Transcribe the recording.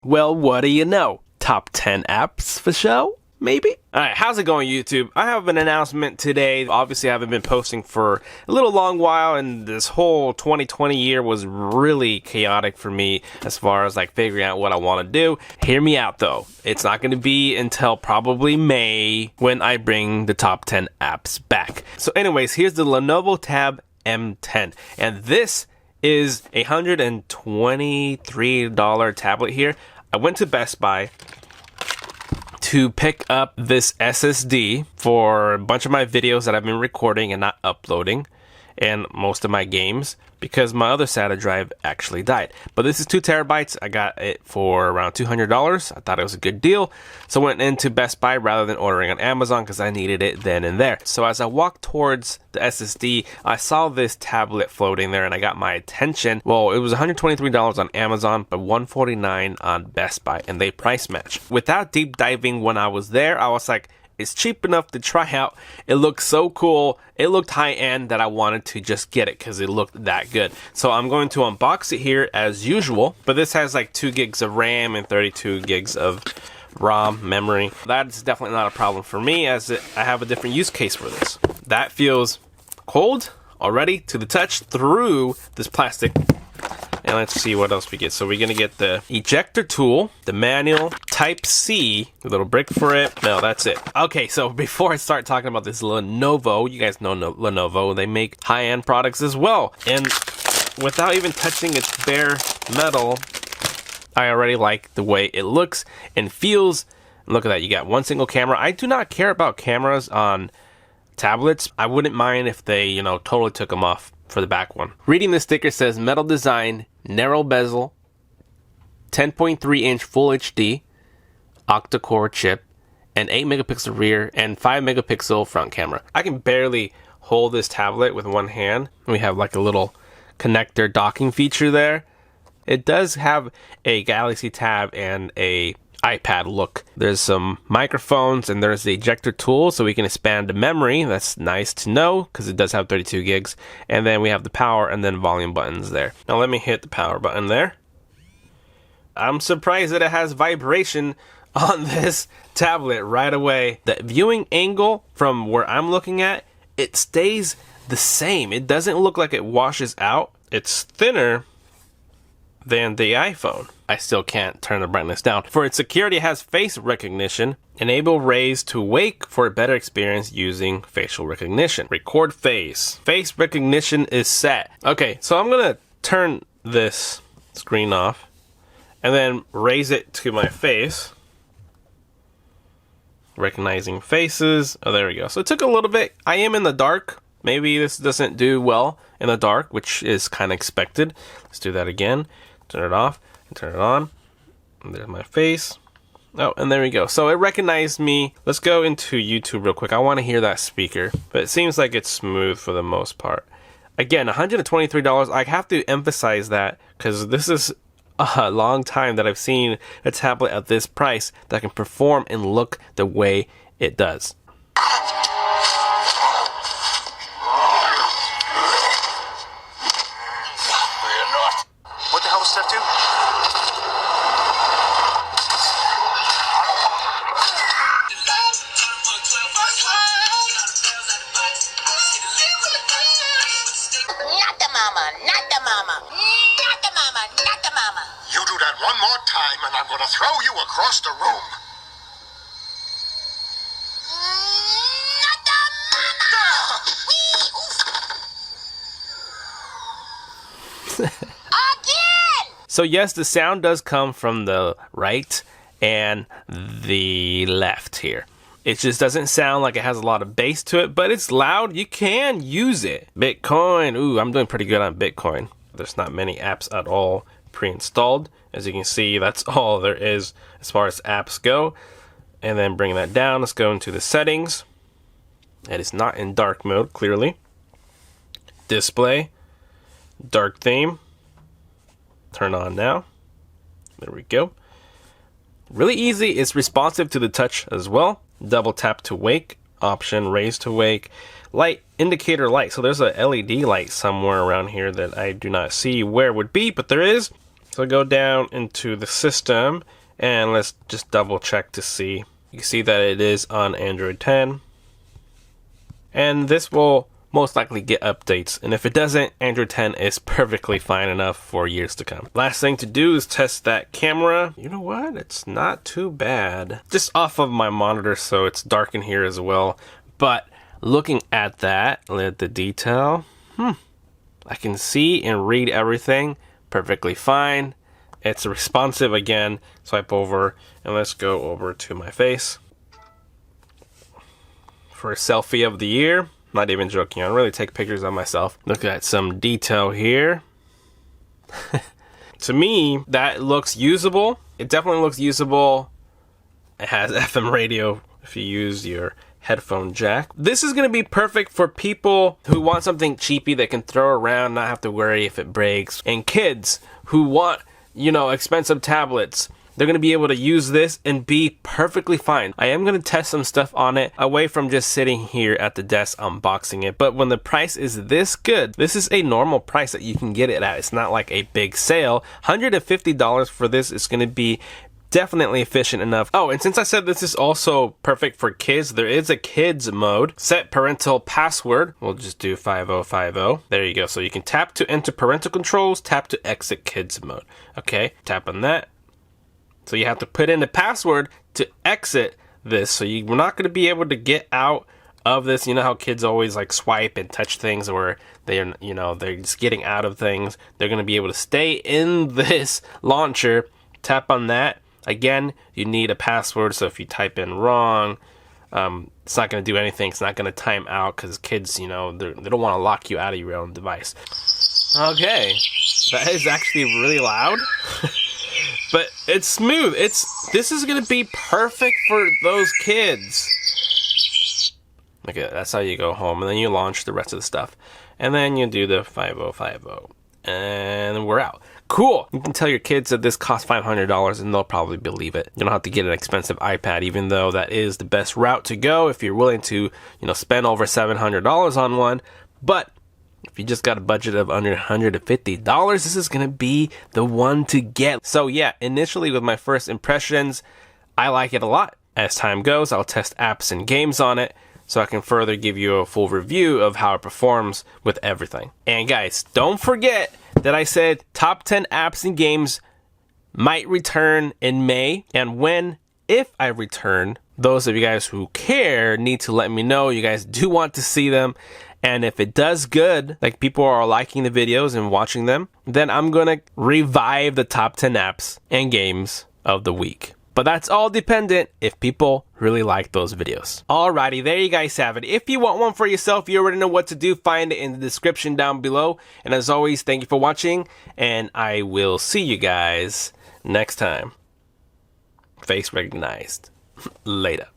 Well, what do you know? Top 10 apps for show? Maybe? Alright, how's it going, YouTube? I have an announcement today. Obviously, I haven't been posting for a little long while, and this whole 2020 year was really chaotic for me as far as like figuring out what I want to do. Hear me out though. It's not going to be until probably May when I bring the top 10 apps back. So anyways, here's the Lenovo Tab M10, and this is a $123 tablet here. I went to Best Buy to pick up this SSD for a bunch of my videos that I've been recording and not uploading, and most of my games, because my other SATA drive actually died. But this is 2 terabytes. I got it for around $200. I thought it was a good deal, so I went into Best Buy rather than ordering on Amazon because I needed it then and there. So as I walked towards the SSD, I saw this tablet floating there and I got my attention. Well, it was $123 on Amazon, but $149 on Best Buy, and they price match. Without deep diving when I was there, I was like, it's cheap enough to try out. It looked so cool. It looked high end that I wanted to just get it because it looked that good. So I'm going to unbox it here as usual, but this has like 2 gigs of RAM and 32 gigs of ROM memory. That's definitely not a problem for me, as I have a different use case for this. That feels cold already to the touch through this plastic. And let's see what else we get. So we're going to get the ejector tool, the manual, Type-C, a little brick for it. No, that's it. Okay, so before I start talking about this Lenovo, you guys know Lenovo, they make high-end products as well. And without even touching its bare metal, I already like the way it looks and feels. Look at that, you got one single camera. I do not care about cameras on tablets. I wouldn't mind if they, totally took them off for the back one. Reading the sticker says metal design, narrow bezel, 10.3 inch full HD, octa-core chip, and 8 megapixel rear and 5 megapixel front camera. I can barely hold this tablet with one hand. We have like a little connector docking feature there. It does have a Galaxy Tab and a iPad look. There's some microphones and there's the ejector tool so we can expand the memory. That's nice to know because it does have 32 gigs. And then we have the power and then volume buttons there. Now let me hit the power button there. I'm surprised that it has vibration on this tablet right away. The viewing angle from where I'm looking at, it stays the same. It doesn't look like it washes out. It's thinner than the iPhone. I still can't turn the brightness down. For its security, it has face recognition. Enable raise to wake for a better experience using facial recognition. Record face. Face recognition is set. Okay, so I'm gonna turn this screen off and then raise it to my face. Recognizing faces. Oh, there we go. So it took a little bit. I am in the dark. Maybe this doesn't do well in the dark, which is kind of expected. Let's do that again. Turn it off and turn it on. And there's my face. Oh, and there we go. So it recognized me. Let's go into YouTube real quick. I want to hear that speaker, but it seems like it's smooth for the most part. Again, $123. I have to emphasize that because this is a long time that I've seen a tablet at this price that can perform and look the way it does. You do that one more time and I'm going to throw you across the room. Again! So yes, the sound does come from the right and the left here. It just doesn't sound like it has a lot of bass to it, but it's loud. You can use it. Bitcoin. Ooh, I'm doing pretty good on Bitcoin. There's not many apps at all pre-installed. As you can see, that's all there is as far as apps go. And then bring that down. Let's go into the settings. It is not in dark mode, clearly. Display. Dark theme. Turn on now. There we go. Really easy. It's responsive to the touch as well. Double tap to wake. Option raise to wake. Light indicator light. So there's a LED light somewhere around here that I do not see where it would be, but there is. So go down into the system and let's just double check to see. You can see that it is on Android 10. And this will most likely get updates. And if it doesn't, Android 10 is perfectly fine enough for years to come. Last thing to do is test that camera. You know what? It's not too bad. Just off of my monitor, so it's dark in here as well. But looking at that, at the detail, I can see and read everything perfectly fine. It's responsive again. Swipe over and let's go over to my face. For a selfie of the year, not even joking, I really take pictures of myself. Look at some detail here. To me, that looks usable. It definitely looks usable. It has FM radio if you use your headphone jack. This is going to be perfect for people who want something cheapy they can throw around, not have to worry if it breaks. And kids who want, you know, expensive tablets. They're going to be able to use this and be perfectly fine. I am going to test some stuff on it away from just sitting here at the desk unboxing it. But when the price is this good, this is a normal price that you can get it at. It's not like a big sale. $150 for this is going to be definitely efficient enough. Oh, and since I said this is also perfect for kids, there is a kids mode. Set parental password. We'll just do 5050. There you go. So you can tap to enter parental controls, tap to exit kids mode. Okay, tap on that. So you have to put in the password to exit this. So you're not going to be able to get out of this. You know how kids always like swipe and touch things, or they're, you know, they're just getting out of things. They're going to be able to stay in this launcher. Tap on that. Again, you need a password. So if you type in wrong, it's not going to do anything. It's not going to time out because kids, you know, they don't want to lock you out of your own device. Okay, that is actually really loud. But it's smooth. This is gonna be perfect for those kids. Okay, that's how you go home, and then you launch the rest of the stuff, and then you do the 5050, and we're out. Cool. You can tell your kids that this costs $500, and they'll probably believe it. You don't have to get an expensive iPad, even though that is the best route to go if you're willing to, you know, spend over $700 on one. But if you just got a budget of under $150, this is going to be the one to get. So yeah, initially with my first impressions, I like it a lot. As time goes, I'll test apps and games on it so I can further give you a full review of how it performs with everything. And guys, don't forget that I said top 10 apps and games might return in May. And if I return, those of you guys who care need to let me know. You guys do want to see them. And if it does good, like people are liking the videos and watching them, then I'm going to revive the top 10 apps and games of the week. But that's all dependent if people really like those videos. Alrighty, there you guys have it. If you want one for yourself, you already know what to do. Find it in the description down below. And as always, thank you for watching. And I will see you guys next time. Face recognized. Later.